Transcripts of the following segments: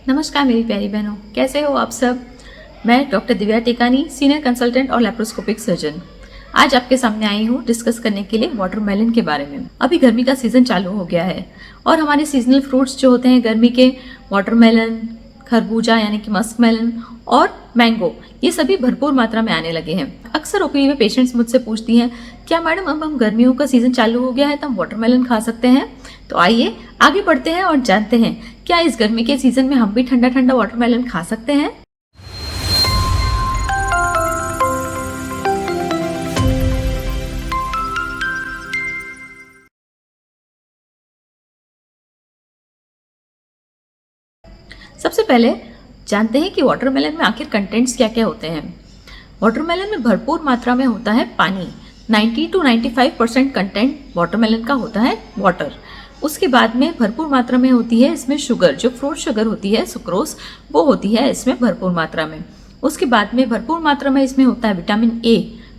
नमस्कार मेरी प्यारी बहनों, कैसे हो आप सब। मैं डॉक्टर दिव्या टेकानी, सीनियर कंसल्टेंट और लैप्रोस्कोपिक सर्जन, आज आपके सामने आई हूँ डिस्कस करने के लिए वाटरमेलन के बारे में। अभी गर्मी का सीजन चालू हो गया है और हमारे सीजनल फ्रूट्स जो होते हैं गर्मी के, वाटरमेलन, खरबूजा यानी कि मस्क मेलन और मैंगो, ये सभी भरपूर मात्रा में आने लगे हैं। अक्सर ओपीडी में पेशेंट्स मुझसे पूछती हैं, क्या मैडम अब हम गर्मियों का सीजन चालू हो गया है तो हम वाटरमेलन खा सकते हैं। तो आइए आगे बढ़ते हैं और जानते हैं क्या इस गर्मी के सीजन में हम भी ठंडा ठंडा वाटरमेलन खा सकते हैं। सबसे पहले जानते हैं कि वाटरमेलन में आखिर कंटेंट्स क्या क्या होते हैं। वाटरमेलन में भरपूर मात्रा में होता है पानी। 90 to 95% कंटेंट वाटरमेलन का होता है वाटर। उसके बाद में भरपूर मात्रा में होती है इसमें शुगर, जो फ्रूट शुगर होती है सुक्रोज, वो होती है इसमें भरपूर मात्रा में। उसके बाद में भरपूर मात्रा में इसमें होता है vitamin A,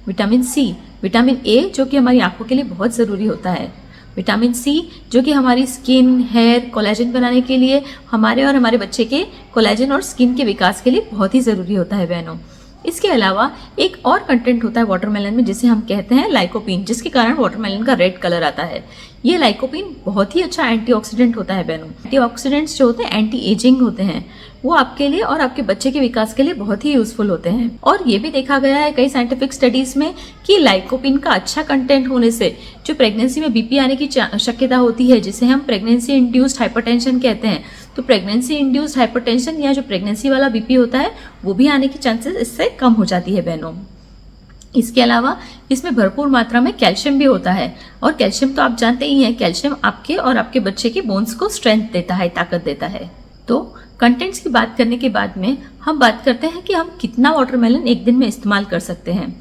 vitamin C. Vitamin A जो कि हमारी आंखों के लिए बहुत ज़रूरी होता है, विटामिन सी जो कि हमारी स्किन, हेयर, कोलेजन बनाने के लिए, हमारे और हमारे बच्चे के कोलेजन और स्किन के विकास के लिए बहुत ही ज़रूरी होता है बहनों। इसके अलावा एक और कंटेंट होता है वाटरमेलन में जिसे हम कहते हैं लाइकोपीन, जिसके कारण वाटरमेलन का रेड कलर आता है। ये लाइकोपीन बहुत ही अच्छा एंटीऑक्सीडेंट होता है बहनों। एंटीऑक्सीडेंट्स जो होते हैं एंटी एजिंग होते हैं, वो आपके लिए और आपके बच्चे के विकास के लिए बहुत ही यूजफुल होते हैं। और ये भी देखा गया है कई साइंटिफिक स्टडीज में कि लाइकोपीन का अच्छा कंटेंट होने से जो प्रेगनेंसी में बीपी आने की शक्यता होती है, जिसे हम प्रेगनेंसी इंड्यूस्ड हाइपरटेंशन कहते हैं, तो प्रेगनेंसी इंड्यूस्ड हाइपरटेंशन या जो प्रेगनेंसी वाला बीपी होता है वो भी आने की चांसेस इससे कम हो जाती है बहनों। इसके अलावा इसमें भरपूर मात्रा में कैल्शियम भी होता है, और कैल्शियम तो आप जानते ही हैं, कैल्शियम आपके और आपके बच्चे के बोन्स को स्ट्रेंथ देता है, ताकत देता है। तो कंटेंट्स की बात करने के बाद में हम बात करते हैं कि हम कितना वाटरमेलन एक दिन में इस्तेमाल कर सकते हैं।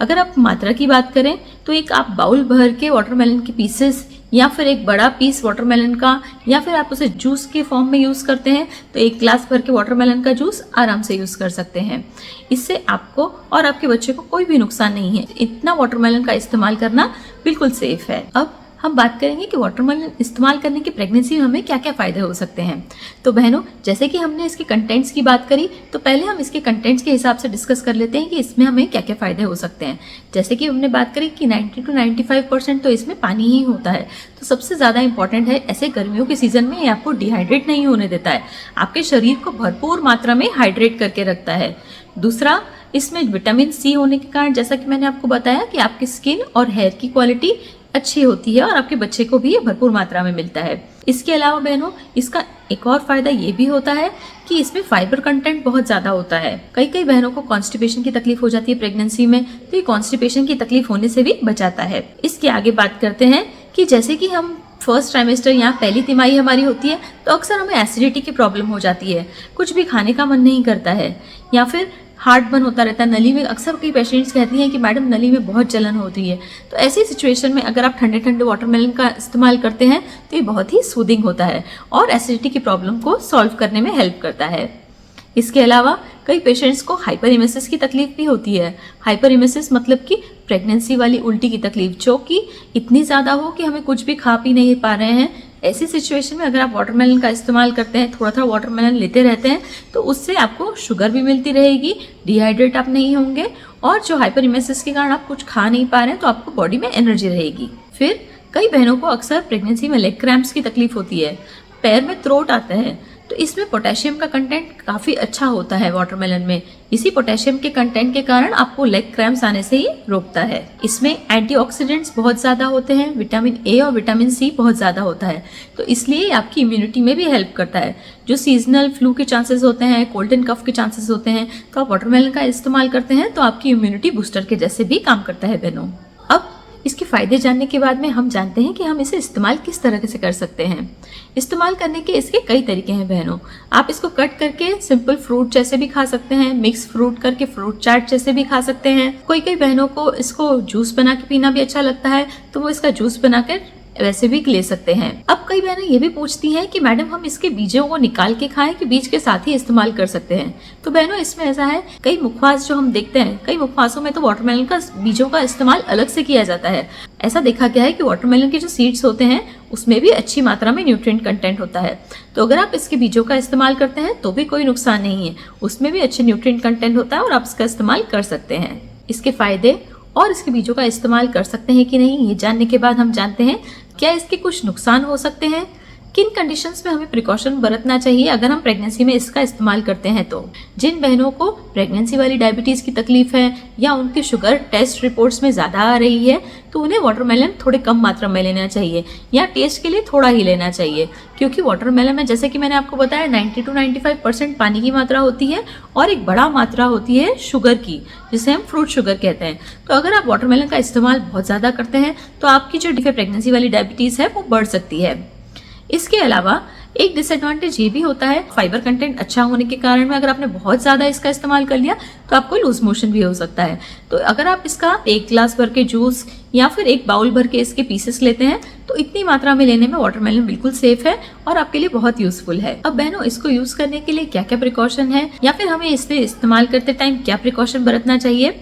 अगर आप मात्रा की बात करें तो एक आप बाउल भर के वाटरमेलन के पीसेस, या फिर एक बड़ा पीस वाटरमेलन का, या फिर आप उसे जूस के फॉर्म में यूज़ करते हैं तो एक ग्लास भर के वाटरमेलन का जूस आराम से यूज़ कर सकते हैं। इससे आपको और आपके बच्चे को कोई भी नुकसान नहीं है। इतना वाटरमेलन का इस्तेमाल करना बिल्कुल सेफ है। अब हम बात करेंगे कि वाटरमेलन इस्तेमाल करने की प्रेगनेंसी में हमें क्या क्या फ़ायदे हो सकते हैं। तो बहनों, जैसे कि हमने इसके कंटेंट्स की बात करी, तो पहले हम इसके कंटेंट्स के हिसाब से डिस्कस कर लेते हैं कि इसमें हमें क्या क्या फ़ायदे हो सकते हैं। जैसे कि हमने बात करी कि 90 to 95% तो इसमें पानी ही होता है, तो सबसे ज़्यादा इंपॉर्टेंट है ऐसे गर्मियों के सीज़न में ये आपको डिहाइड्रेट नहीं होने देता है, आपके शरीर को भरपूर मात्रा में हाइड्रेट करके रखता है। दूसरा, इसमें विटामिन सी होने के कारण, जैसा कि मैंने आपको बताया, कि आपकी स्किन और हेयर की क्वालिटी अच्छी होती है और आपके बच्चे को भी ये भरपूर मात्रा में मिलता है। इसके अलावा बहनों, इसका एक और फायदा ये भी होता है कि इसमें फाइबर कंटेंट बहुत ज़्यादा होता है। कई बहनों को कॉन्स्टिपेशन की तकलीफ हो जाती है प्रेगनेंसी में, तो ये कॉन्स्टिपेशन की तकलीफ होने से भी बचाता है। इसके आगे बात करते हैं कि जैसे कि हम फर्स्ट ट्राइमेस्टर या पहली तिमाही हमारी होती है तो अक्सर हमें एसिडिटी की प्रॉब्लम हो जाती है, कुछ भी खाने का मन नहीं करता है, या फिर हार्ट बर्न होता रहता है नली में। अक्सर कई पेशेंट्स कहती हैं कि मैडम नली में बहुत जलन होती है। तो ऐसी सिचुएशन में अगर आप ठंडे ठंडे वाटरमेलन का इस्तेमाल करते हैं तो ये बहुत ही सूदिंग होता है और एसिडिटी की प्रॉब्लम को सॉल्व करने में हेल्प करता है। इसके अलावा कई पेशेंट्स को हाइपरइमेसिस की तकलीफ भी होती है। हाइपरइमेसिस मतलब कि प्रेगनेंसी वाली उल्टी की तकलीफ, जो कि इतनी ज़्यादा हो कि हमें कुछ भी खा पी नहीं पा रहे हैं। ऐसी सिचुएशन में अगर आप वाटरमेलन का इस्तेमाल करते हैं, थोड़ा थोड़ा वाटरमेलन लेते रहते हैं, तो उससे आपको शुगर भी मिलती रहेगी, डिहाइड्रेट आप नहीं होंगे, और जो हाइपरइमेसिस के कारण आप कुछ खा नहीं पा रहे हैं तो आपको बॉडी में एनर्जी रहेगी। फिर कई बहनों को अक्सर प्रेगनेंसी में लेग क्रैम्प्स की तकलीफ होती है, पैर में थ्रोट आता है, तो इसमें पोटेशियम का कंटेंट काफ़ी अच्छा होता है वाटरमेलन में। इसी पोटेशियम के कंटेंट के कारण आपको लेग क्रैम्प्स आने से ही रोकता है। इसमें एंटीऑक्सीडेंट्स बहुत ज़्यादा होते हैं, विटामिन ए और विटामिन सी बहुत ज़्यादा होता है, तो इसलिए आपकी इम्यूनिटी में भी हेल्प करता है। जो सीजनल फ्लू के चांसेस होते हैं, कोल्ड एंड कफ के चांसेस होते हैं, तो आप वाटरमेलन का इस्तेमाल करते हैं तो आपकी इम्यूनिटी बूस्टर के जैसे भी काम करता है बहनों। अब इसके फ़ायदे जानने के बाद में हम जानते हैं कि हम इसे इस्तेमाल किस तरह से कर सकते हैं। इस्तेमाल करने के इसके कई तरीके हैं बहनों। आप इसको कट करके सिंपल फ्रूट जैसे भी खा सकते हैं, मिक्स फ्रूट करके फ्रूट चाट जैसे भी खा सकते हैं। कई बहनों को इसको जूस बना के पीना भी अच्छा लगता है, तो वो इसका जूस बनाकर वैसे भी ले सकते हैं। अब कई बहनें ये भी पूछती हैं कि मैडम हम इसके बीजों को निकाल के खाएं कि बीज के साथ ही इस्तेमाल कर सकते हैं। तो बहनों इसमें ऐसा है, कई मुखवास जो हम देखते हैं, कई मुखवासों में तो वाटरमेलन का बीजों का इस्तेमाल अलग से किया जाता है। ऐसा देखा गया है कि वाटरमेलन के जो सीड्स होते हैं उसमें भी अच्छी मात्रा में न्यूट्रिएंट कंटेंट होता है। तो अगर आप इसके बीजों का इस्तेमाल करते हैं तो भी कोई नुकसान नहीं है, उसमें भी अच्छे न्यूट्रिएंट कंटेंट होता है और आप इसका इस्तेमाल कर सकते हैं। इसके फायदे और इसके बीजों का इस्तेमाल कर सकते हैं कि नहीं, ये जानने के बाद हम जानते हैं क्या इसके कुछ नुकसान हो सकते हैं, किन कंडीशंस में हमें प्रिकॉशन बरतना चाहिए अगर हम प्रेगनेंसी में इसका इस्तेमाल करते हैं। तो जिन बहनों को प्रेगनेंसी वाली डायबिटीज़ की तकलीफ है या उनके शुगर टेस्ट रिपोर्ट्स में ज़्यादा आ रही है तो उन्हें वाटरमेलन थोड़े कम मात्रा में लेना चाहिए या टेस्ट के लिए थोड़ा ही लेना चाहिए, क्योंकि वाटरमेलन में जैसे कि मैंने आपको बताया 90 to 95% पानी की मात्रा होती है और एक बड़ा मात्रा होती है शुगर की, जिसे हम फ्रूट शुगर कहते हैं। तो अगर आप वाटरमेलन का इस्तेमाल बहुत ज़्यादा करते हैं तो आपकी जो प्रेगनेंसी वाली डायबिटीज़ है वो बढ़ सकती है। इसके अलावा एक डिसएडवांटेज ये भी होता है, फाइबर कंटेंट अच्छा होने के कारण में अगर आपने बहुत ज़्यादा इसका इस्तेमाल कर लिया तो आपको लूज मोशन भी हो सकता है। तो अगर आप इसका 1 ग्लास भर के जूस या फिर 1 बाउल भर के इसके पीसेस लेते हैं तो इतनी मात्रा में लेने में वाटरमेलन बिल्कुल सेफ है और आपके लिए बहुत यूजफुल है। अब बहनों इसको यूज करने के लिए क्या क्या प्रिकॉशन है या फिर हमें इसे इस्तेमाल करते टाइम क्या प्रिकॉशन बरतना चाहिए।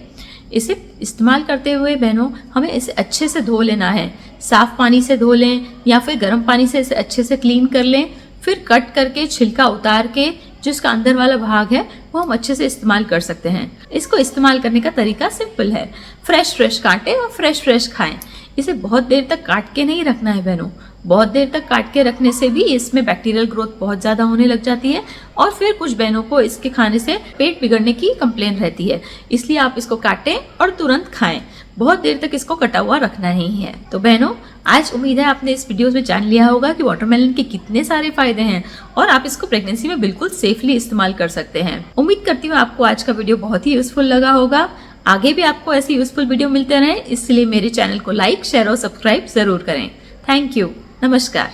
इसे इस्तेमाल करते हुए बहनों हमें इसे अच्छे से धो लेना है, साफ पानी से धो लें या फिर गर्म पानी से इसे अच्छे से क्लीन कर लें, फिर कट करके छिलका उतार के जिसका अंदर वाला भाग है वो हम अच्छे से इस्तेमाल कर सकते हैं। इसको इस्तेमाल करने का तरीका सिंपल है, फ्रेश काटें और फ्रेश खाएं। इसे बहुत देर तक काट के नहीं रखना है बहनों, बहुत देर तक काट के रखने से भी इसमें बैक्टीरियल ग्रोथ बहुत ज़्यादा होने लग जाती है और फिर कुछ बहनों को इसके खाने से पेट बिगड़ने की कंप्लेन रहती है। इसलिए आप इसको काटें और तुरंत खाएं, बहुत देर तक इसको कटा हुआ रखना नहीं है। तो बहनों आज उम्मीद है आपने इस वीडियो में जान लिया होगा कि वाटरमेलन के कितने सारे फायदे हैं और आप इसको प्रेगनेंसी में बिल्कुल सेफली इस्तेमाल कर सकते हैं। उम्मीद करती हूँ आपको आज का वीडियो बहुत ही यूजफुल लगा होगा। आगे भी आपको ऐसी यूजफुल वीडियो मिलते रहें, इसलिए मेरे चैनल को लाइक, शेयर और सब्सक्राइब जरूर करें। Thank you. नमस्कार।